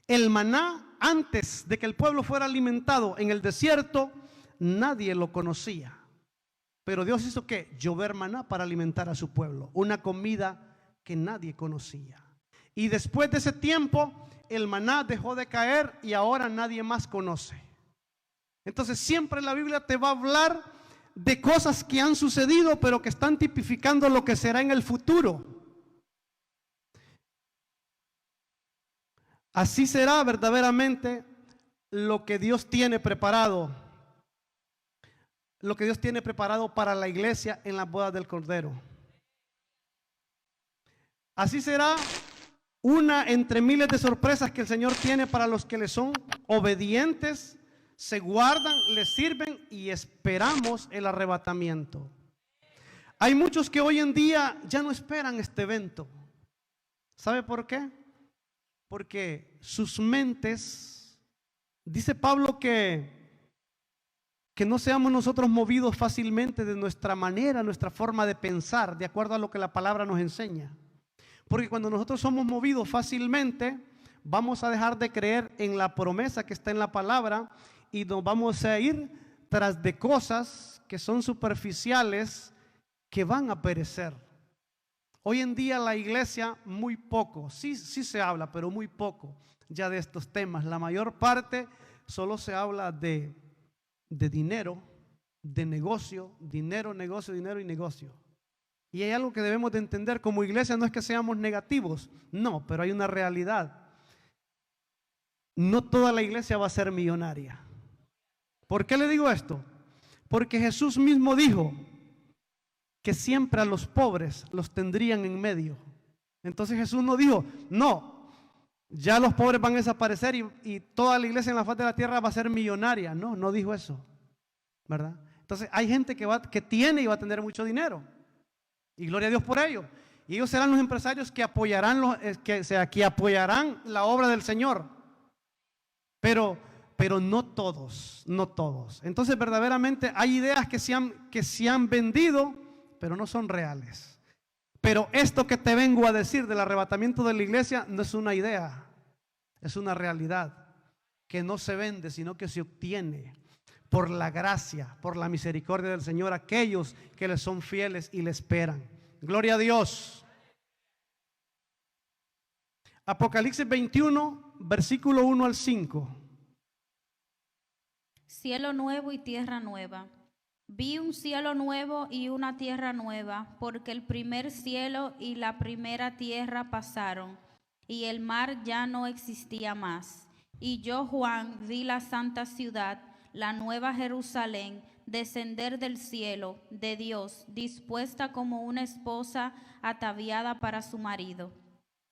El maná, antes de que el pueblo fuera alimentado en el desierto, nadie lo conocía. Pero Dios hizo ¿qué? Llover maná para alimentar a su pueblo, una comida que nadie conocía. Y después de ese tiempo, el maná dejó de caer y ahora nadie más conoce. Entonces siempre la Biblia te va a hablar de cosas que han sucedido, pero que están tipificando lo que será en el futuro. Así será verdaderamente lo que Dios tiene preparado. Lo que Dios tiene preparado para la iglesia en las bodas del Cordero. Así será una entre miles de sorpresas que el Señor tiene para los que le son obedientes, se guardan, le sirven y esperamos el arrebatamiento. Hay muchos que hoy en día ya no esperan este evento. ¿Sabe por qué? Porque sus mentes, dice Pablo que no seamos nosotros movidos fácilmente de nuestra manera, nuestra forma de pensar, de acuerdo a lo que la palabra nos enseña. Porque cuando nosotros somos movidos fácilmente, vamos a dejar de creer en la promesa que está en la palabra y nos vamos a ir tras de cosas que son superficiales, que van a perecer. Hoy en día la iglesia muy poco, sí se habla, pero muy poco ya de estos temas. La mayor parte solo se habla de dinero, de negocio, dinero, negocio, dinero y negocio. Y hay algo que debemos de entender como iglesia, no es que seamos negativos, no, pero hay una realidad. No toda la iglesia va a ser millonaria. ¿Por qué le digo esto? Porque Jesús mismo dijo que siempre a los pobres los tendrían en medio. Entonces Jesús no dijo, no, ya los pobres van a desaparecer y toda la iglesia en la faz de la tierra va a ser millonaria. No, no dijo eso, ¿verdad? Entonces hay gente que tiene y va a tener mucho dinero. Y gloria a Dios por ello. Y ellos serán los empresarios que apoyarán, que apoyarán la obra del Señor. Pero no todos, no todos. Entonces verdaderamente hay ideas que se han vendido, pero no son reales. Pero esto que te vengo a decir del arrebatamiento de la iglesia no es una idea, es una realidad que no se vende, sino que se obtiene por la gracia, por la misericordia del Señor, aquellos que le son fieles y le esperan. Gloria a Dios. Apocalipsis 21, versículo 1 al 5. Cielo nuevo y tierra nueva. Vi un cielo nuevo y una tierra nueva, porque el primer cielo y la primera tierra pasaron, y el mar ya no existía más. Y yo, Juan, vi la santa ciudad, la nueva Jerusalén, descender del cielo de Dios, dispuesta como una esposa ataviada para su marido.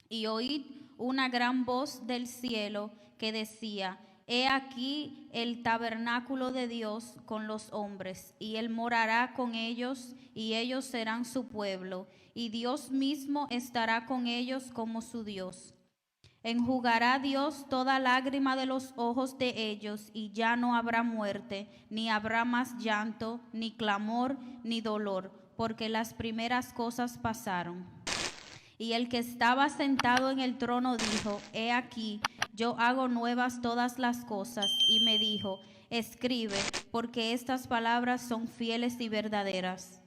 Y oí una gran voz del cielo que decía: He aquí el tabernáculo de Dios con los hombres, y Él morará con ellos, y ellos serán su pueblo, y Dios mismo estará con ellos como su Dios. Enjugará Dios toda lágrima de los ojos de ellos, y ya no habrá muerte, ni habrá más llanto, ni clamor, ni dolor, porque las primeras cosas pasaron. Y el que estaba sentado en el trono dijo: He aquí, yo hago nuevas todas las cosas. Y me dijo: Escribe, porque estas palabras son fieles y verdaderas.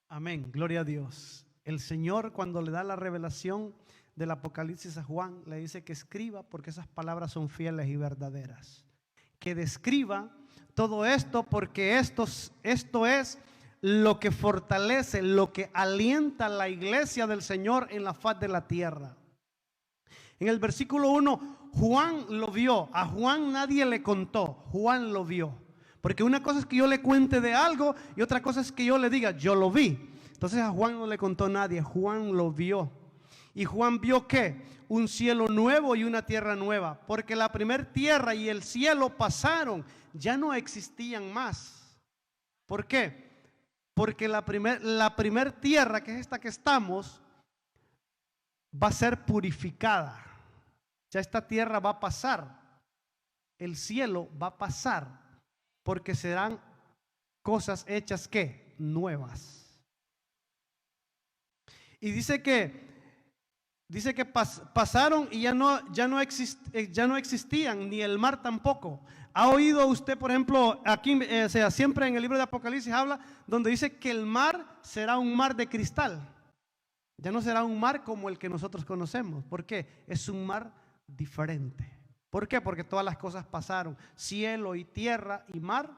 Amén, gloria a Dios. El Señor, cuando le da la revelación del Apocalipsis a Juan, le dice que escriba porque esas palabras son fieles y verdaderas. Que describa todo esto porque esto es lo que fortalece, lo que alienta a la iglesia del Señor en la faz de la tierra. En el versículo 1, Juan lo vio. A Juan nadie le contó, Juan lo vio. Porque una cosa es que yo le cuente de algo y otra cosa es que yo le diga, yo lo vi. Entonces a Juan no le contó nadie, Juan lo vio. Y Juan vio ¿qué? Un cielo nuevo y una tierra nueva. Porque la primer tierra y el cielo pasaron, ya no existían más. ¿Por qué? Porque la primer tierra, que es esta que estamos, va a ser purificada. Ya esta tierra va a pasar. El cielo va a pasar. Porque serán cosas hechas ¿qué? Nuevas. Y dice que pasaron y ya no existían, ni el mar tampoco. ¿Ha oído usted, por ejemplo, aquí, siempre en el libro de Apocalipsis habla, donde dice que el mar será un mar de cristal? Ya no será un mar como el que nosotros conocemos. ¿Por qué? Es un mar diferente. ¿Por qué? Porque todas las cosas pasaron. Cielo y tierra y mar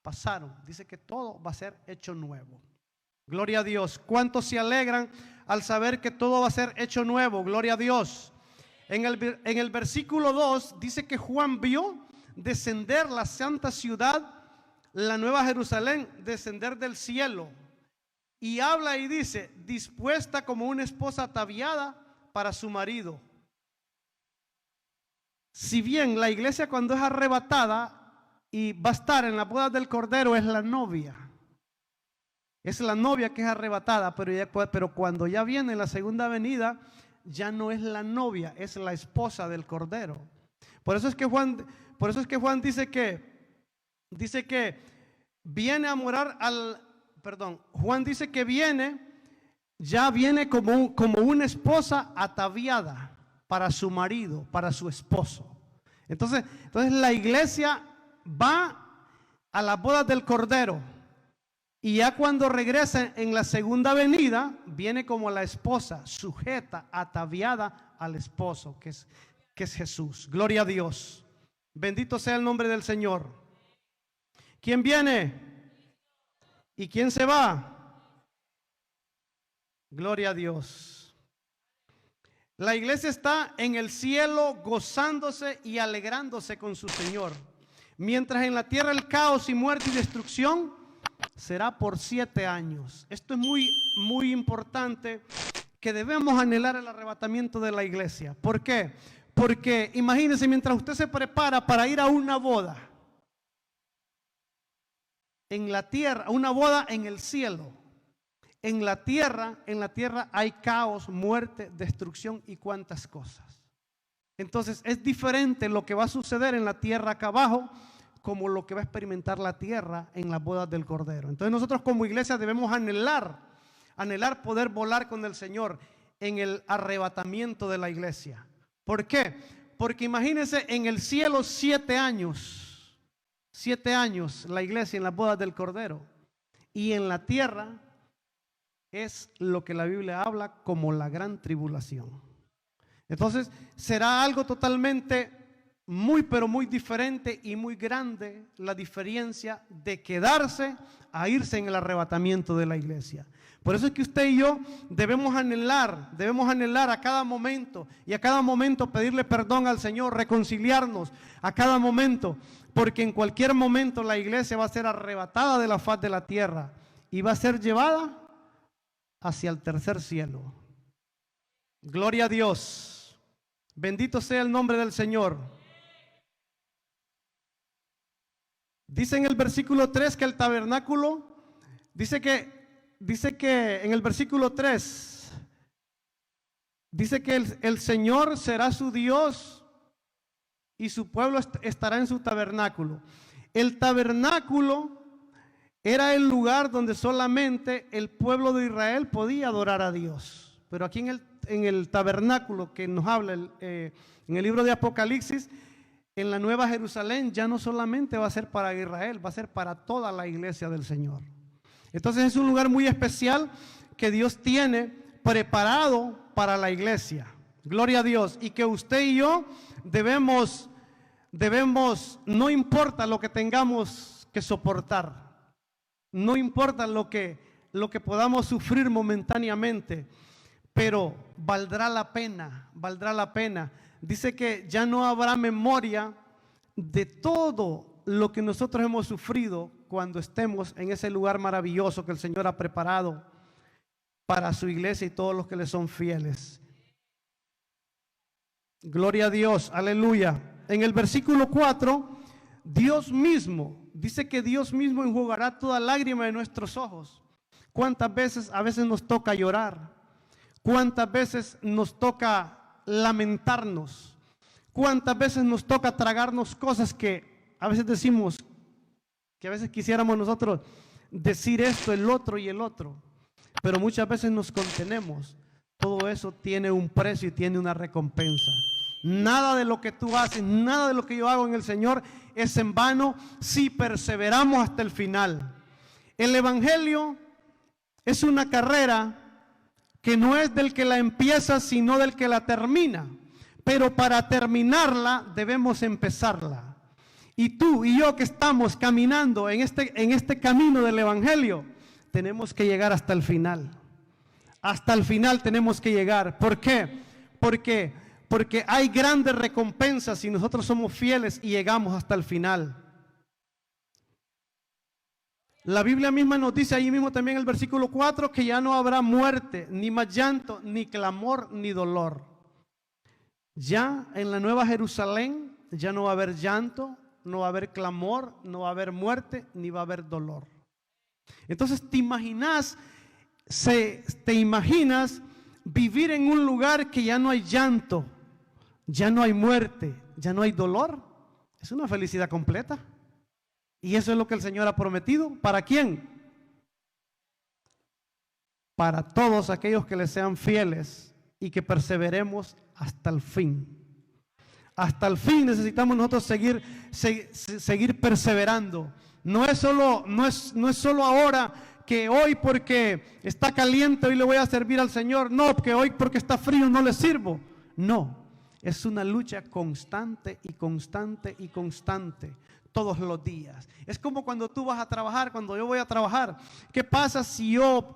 pasaron. Dice que todo va a ser hecho nuevo. Gloria a Dios. ¿Cuántos se alegran al saber que todo va a ser hecho nuevo? Gloria a Dios. En el versículo 2 dice que Juan vio descender la santa ciudad, la nueva Jerusalén, descender del cielo. Y habla y dice, dispuesta como una esposa ataviada para su marido. Si bien la iglesia cuando es arrebatada y va a estar en la boda del Cordero es la novia. Es la novia que es arrebatada, pero cuando ya viene la segunda venida, ya no es la novia, es la esposa del Cordero. Por eso es que Juan dice que viene a morar Juan dice que ya viene como una esposa ataviada para su marido, para su esposo. Entonces la iglesia va a las bodas del Cordero. Y ya cuando regresa en la segunda venida, viene como la esposa, sujeta, ataviada al esposo, que es Jesús. Gloria a Dios. Bendito sea el nombre del Señor. ¿Quién viene? ¿Y quién se va? Gloria a Dios. La iglesia está en el cielo gozándose y alegrándose con su Señor. Mientras en la tierra el caos y muerte y destrucción será por 7 años. Esto es muy, muy importante, que debemos anhelar el arrebatamiento de la iglesia. ¿Por qué? Porque imagínense, mientras usted se prepara para ir a una boda, en la tierra, una boda en el cielo. En la tierra hay caos, muerte, destrucción y cuantas cosas. Entonces es diferente lo que va a suceder en la tierra acá abajo como lo que va a experimentar la tierra en las bodas del Cordero. Entonces nosotros como iglesia debemos anhelar poder volar con el Señor en el arrebatamiento de la iglesia. ¿Por qué? Porque imagínense en el cielo 7 años la iglesia en las bodas del Cordero, y en la tierra es lo que la Biblia habla como la gran tribulación. Entonces será algo totalmente pero muy diferente y muy grande la diferencia de quedarse a irse en el arrebatamiento de la iglesia. Por eso es que usted y yo debemos anhelar a cada momento, y a cada momento pedirle perdón al Señor, reconciliarnos a cada momento, porque en cualquier momento la iglesia va a ser arrebatada de la faz de la tierra y va a ser llevada hacia el tercer cielo. Gloria a Dios. Bendito sea el nombre del Señor. Dice en el versículo 3 que el tabernáculo, dice que en el versículo 3, dice que el Señor será su Dios y su pueblo estará en su tabernáculo. El tabernáculo era el lugar donde solamente el pueblo de Israel podía adorar a Dios. Pero aquí en el tabernáculo que nos habla en el libro de Apocalipsis, en la Nueva Jerusalén ya no solamente va a ser para Israel, va a ser para toda la iglesia del Señor. Entonces es un lugar muy especial que Dios tiene preparado para la iglesia. Gloria a Dios. Y que usted y yo debemos, no importa lo que tengamos que soportar, no importa lo que podamos sufrir momentáneamente, pero valdrá la pena, valdrá la pena. Dice que ya no habrá memoria de todo lo que nosotros hemos sufrido cuando estemos en ese lugar maravilloso que el Señor ha preparado para su iglesia y todos los que le son fieles. Gloria a Dios, aleluya. En el versículo 4, Dios mismo, dice que Dios mismo enjugará toda lágrima de nuestros ojos. ¿Cuántas veces a veces nos toca llorar? ¿Cuántas veces nos toca lamentarnos? ¿Cuántas veces nos toca tragarnos cosas que a veces decimos, que a veces quisiéramos nosotros decir esto, el otro y el otro, pero muchas veces nos contenemos? Todo eso tiene un precio y tiene una recompensa. Nada de lo que tú haces, nada de lo que yo hago en el Señor es en vano si perseveramos hasta el final. El Evangelio es una carrera que no es del que la empieza, sino del que la termina. Pero para terminarla debemos empezarla. Y tú y yo que estamos caminando en este camino del Evangelio, tenemos que llegar hasta el final. Hasta el final tenemos que llegar. ¿Por qué? Porque hay grandes recompensas si nosotros somos fieles y llegamos hasta el final. La Biblia misma nos dice ahí mismo también en el versículo 4 que ya no habrá muerte, ni más llanto, ni clamor, ni dolor. Ya en la Nueva Jerusalén ya no va a haber llanto, no va a haber clamor, no va a haber muerte, ni va a haber dolor. Entonces te imaginas vivir en un lugar que ya no hay llanto, ya no hay muerte, ya no hay dolor. Es una felicidad completa. Y eso es lo que el Señor ha prometido. ¿Para quién? Para todos aquellos que le sean fieles y que perseveremos hasta el fin. Hasta el fin necesitamos nosotros seguir perseverando. No es solo ahora, que hoy porque está caliente hoy le voy a servir al Señor. No, que hoy porque está frío no le sirvo. No, es una lucha constante y constante y constante. Todos los días. Es como cuando tú vas a trabajar, cuando yo voy a trabajar. ¿Qué pasa si yo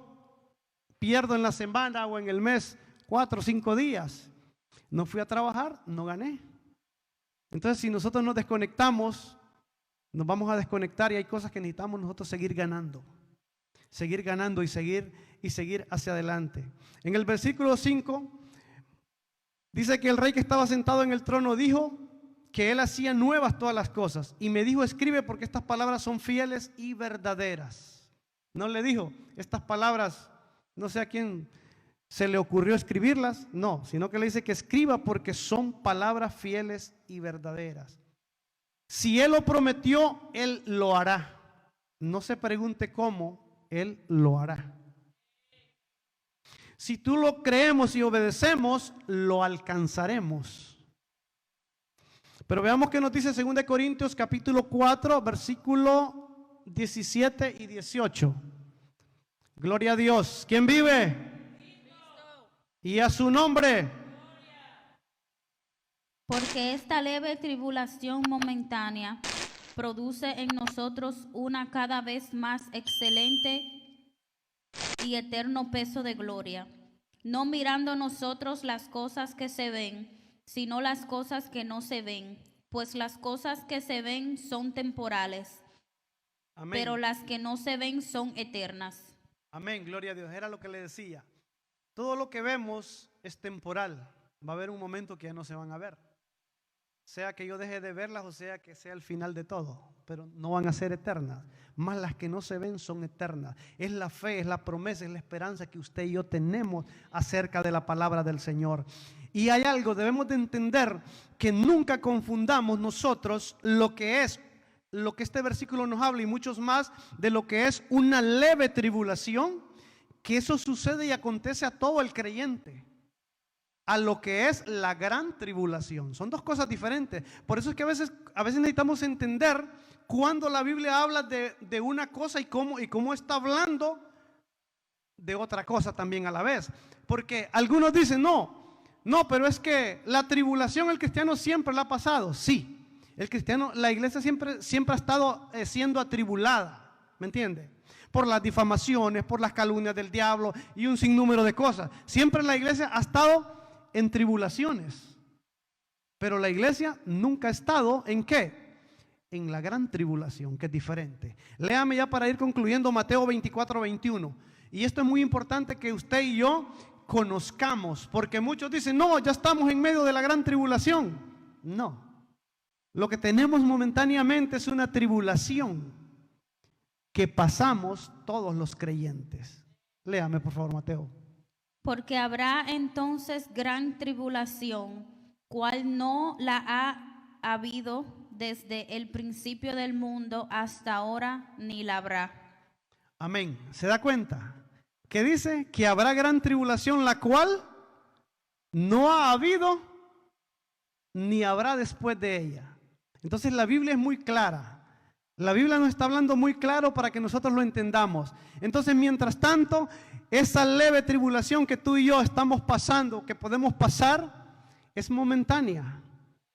pierdo en la semana o en el mes 4 o 5 días? No fui a trabajar, no gané. Entonces si nosotros nos desconectamos, nos vamos a desconectar y hay cosas que necesitamos nosotros seguir ganando y seguir hacia adelante. En el versículo 5 dice que el rey que estaba sentado en el trono dijo: que Él hacía nuevas todas las cosas. Y me dijo, escribe porque estas palabras son fieles y verdaderas. No le dijo, estas palabras, no sé a quién se le ocurrió escribirlas. No, sino que le dice que escriba porque son palabras fieles y verdaderas. Si Él lo prometió, Él lo hará. No se pregunte cómo, Él lo hará. Si tú lo creemos y obedecemos, lo alcanzaremos. Pero veamos qué nos dice 2 Corintios capítulo 4, versículo 17 y 18. Gloria a Dios. ¿Quién vive? Y a su nombre. Porque esta leve tribulación momentánea produce en nosotros una cada vez más excelente y eterno peso de gloria, no mirando nosotros las cosas que se ven, sino las cosas que no se ven, pues las cosas que se ven son temporales, amén, pero las que no se ven son eternas. Amén, gloria a Dios. Era lo que le decía. Todo lo que vemos es temporal. Va a haber un momento que ya no se van a ver. Sea que yo deje de verlas o sea que sea el final de todo, pero no van a ser eternas. Más las que no se ven son eternas. Es la fe, es la promesa, es la esperanza que usted y yo tenemos acerca de la palabra del Señor. Y hay algo, debemos de entender que nunca confundamos nosotros lo que este versículo nos habla y muchos más de lo que es una leve tribulación, que eso sucede y acontece a todo el creyente, a lo que es la gran tribulación. Son dos cosas diferentes. Por eso es que a veces necesitamos entender cuando la Biblia habla de una cosa y cómo está hablando de otra cosa también a la vez. Porque algunos dicen, no, pero es que la tribulación el cristiano siempre la ha pasado. Sí, el cristiano, la iglesia siempre ha estado siendo atribulada, ¿me entiende? Por las difamaciones, por las calumnias del diablo y un sinnúmero de cosas. Siempre la iglesia ha estado en tribulaciones, pero la iglesia nunca ha estado ¿en qué? En la gran tribulación, que es diferente. Léame ya para ir concluyendo Mateo 24, 21. Y esto es muy importante que usted y yo conozcamos, porque muchos dicen, no, ya estamos en medio de la gran tribulación. No, lo que tenemos momentáneamente es una tribulación que pasamos todos los creyentes. Léame por favor Mateo. Porque habrá entonces gran tribulación, cual no la ha habido desde el principio del mundo hasta ahora, ni la habrá. Amén. ¿Se da cuenta? Que dice que habrá gran tribulación, la cual no ha habido ni habrá después de ella. Entonces la Biblia es muy clara. La Biblia nos está hablando muy claro para que nosotros lo entendamos. Entonces, mientras tanto, esa leve tribulación que tú y yo estamos pasando, que podemos pasar, es momentánea.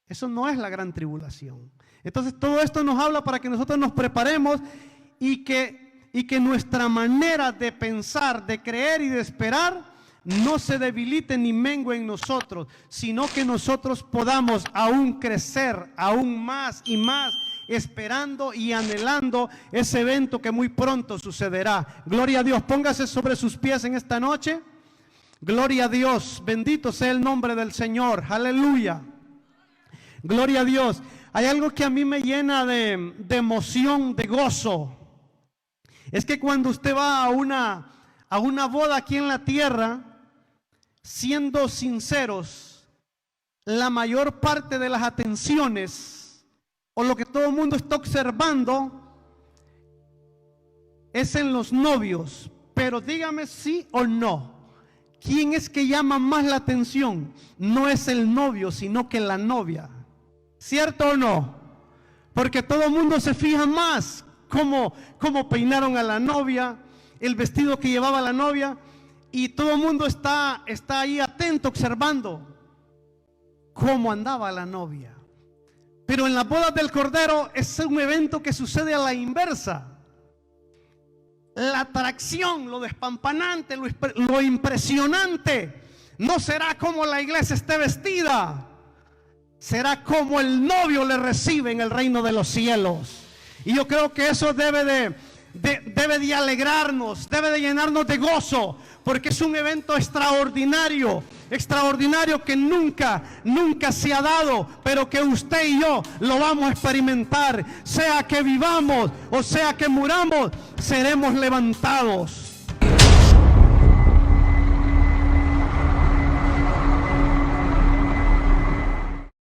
Eso no es la gran tribulación. Entonces, todo esto nos habla para que nosotros nos preparemos y que nuestra manera de pensar, de creer y de esperar no se debilite ni mengue en nosotros, sino que nosotros podamos aún crecer, aún más y más, esperando y anhelando ese evento que muy pronto sucederá. Gloria a Dios. Póngase sobre sus pies en esta noche. Gloria a Dios. Bendito sea el nombre del Señor. Aleluya. Gloria a Dios. Hay algo que a mí me llena de emoción, de gozo. Es que cuando usted va a una boda aquí en la tierra, siendo sinceros, la mayor parte de las atenciones o lo que todo el mundo está observando es en los novios. Pero dígame sí o no, ¿quién es que llama más la atención? No es el novio, sino que la novia. ¿Cierto o no? Porque todo el mundo se fija más cómo peinaron a la novia, el vestido que llevaba la novia, y todo el mundo está ahí atento observando cómo andaba la novia. Pero en las bodas del Cordero es un evento que sucede a la inversa. La atracción, lo despampanante, lo impresionante, no será como la iglesia esté vestida, será como el novio le recibe en el reino de los cielos. Y yo creo que eso debe de alegrarnos, debe de llenarnos de gozo, porque es un evento extraordinario. extraordinario que nunca se ha dado, pero que usted y yo lo vamos a experimentar. Sea que vivamos o sea que muramos, seremos levantados.